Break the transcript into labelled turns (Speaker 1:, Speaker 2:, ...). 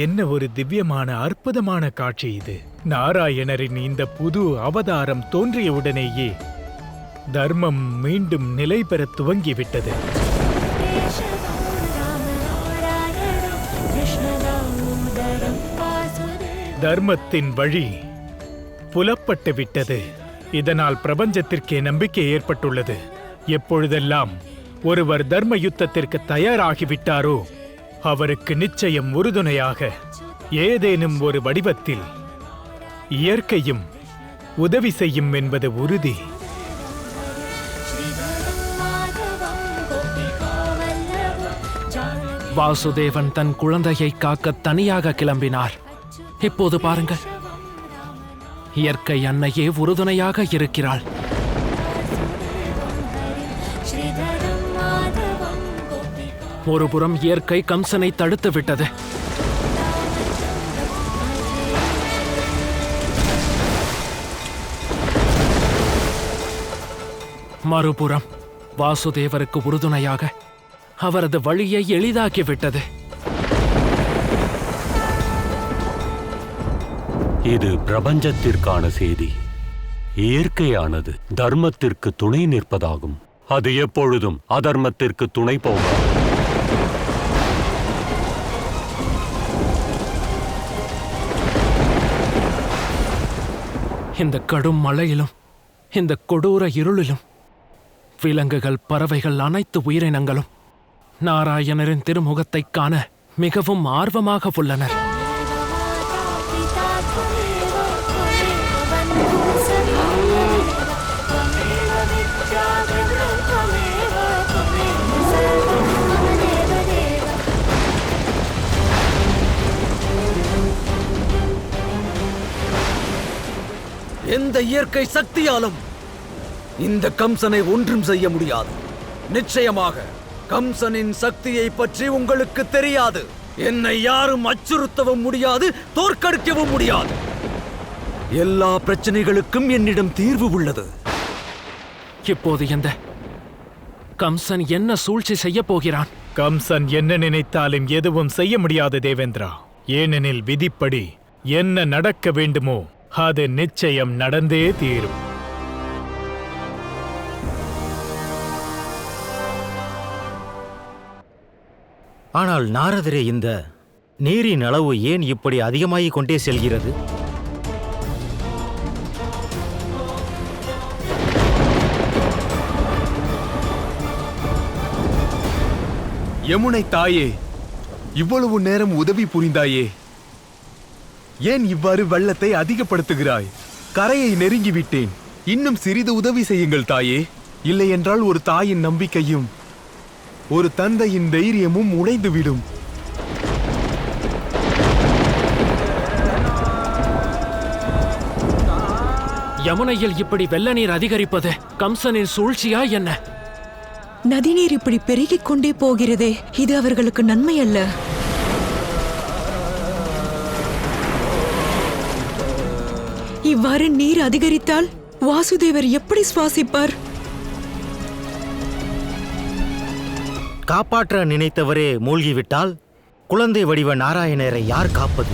Speaker 1: என்ன ஒரு திவ்யமான அற்புதமான காட்சி இது! நாராயணரின் இந்த புது அவதாரம் தோன்றியவுடனேயே தர்மம் மீண்டும் நிலை பெற துவங்கிவிட்டது. தர்மத்தின் வழி புலப்பட்டு விட்டது. இதனால் பிரபஞ்சத்திற்கே நம்பிக்கை ஏற்பட்டுள்ளது. எப்பொழுதெல்லாம் ஒருவர் தர்ம யுத்தத்திற்கு தயாராகிவிட்டாரோ அவருக்கு நிச்சயம் உறுதுணையாக ஏதேனும் ஒரு வடிவத்தில் இயற்கையும் உதவி செய்யும் என்பது உறுதி.
Speaker 2: வாசுதேவன் தன் குழந்தையை காக்க தனியாக கிளம்பினார். இப்போது பாருங்கள், இயற்கை அன்னையே உறுதுணையாக இருக்கிறாள். ஒருபுறம் இயற்கை கம்சனை தடுத்து விட்டது. மறுபுறம் வாசுதேவருக்கு உறுதுணையாக அவரது வழியை எளிதாக்கிவிட்டது.
Speaker 3: இது பிரபஞ்சத்திற்கான செய்தி. இயற்கையானது தர்மத்திற்கு துணை நிற்பதாகும். அது எப்பொழுதும் அதர்மத்திற்கு துணை போகும்.
Speaker 2: இந்த கடும் மழையிலும் இந்த கொடூர இருளிலும் விலங்குகள், பறவைகள், அனைத்து உயிரினங்களும் நாராயணரின் திருமுகத்தை காண மிகவும் ஆர்வமாக உள்ளனர்.
Speaker 4: எந்த இயற்கை சக்தியாலும் இந்த கம்சனை ஒன்றும் செய்ய முடியாது. நிச்சயமாக கம்சனின் சக்தியை பற்றி உங்களுக்கு தெரியாது. என்னை யாரும் அச்சுறுத்தவும் முடியாது, தோற்கடிக்கவும் முடியாது. எல்லா பிரச்சனைகளுக்கும் என்னிடம் தீர்வு உள்ளது.
Speaker 2: இப்போது இந்த கம்சன் என்ன சூழ்ச்சி செய்ய போகிறான்?
Speaker 1: கம்சன் என்ன நினைத்தாலும் எதுவும் செய்ய முடியாது தேவேந்திரா. ஏனெனில் விதிப்படி என்ன நடக்க வேண்டுமோ அது நிச்சயம் நடந்தே தீரும்.
Speaker 5: ஆனால் நாரதரே, இந்த நீரின் அளவு ஏன் இப்படி அதிகமாகிக் கொண்டே செல்கிறது?
Speaker 6: யமுனை தாயே, இவ்வளவு நேரம் உதவி புரிந்தாயே, ஏன் இவ்வாறு வெள்ளத்தை அதிகப்படுத்துகிறாய்? கரையை நெருங்கிவிட்டேன். இன்னும் சிறிது உதவி செய்யுங்கள் தாயே. இல்லையென்றால் ஒரு தாயின் நம்பிக்கையும் ஒரு தந்தையின் தைரியமும் உடைந்துவிடும்.
Speaker 2: யமுனையில் இப்படி வெள்ள நீர் அதிகரிப்பது கம்சனின் சூழ்ச்சியா என்ன?
Speaker 7: நதிநீர் இப்படி பெருகிக் கொண்டே போகிறதே, இது அவர்களுக்கு நன்மை அல்ல. இவ்வாறு நீர் அதிகரித்தால் வாசுதேவர் எப்படி சுவாசிப்பார்?
Speaker 5: காப்பாற்ற நினைத்தவரே மூழ்கிவிட்டால் குழந்தை வடிவ நாராயணரை யார் காப்பது?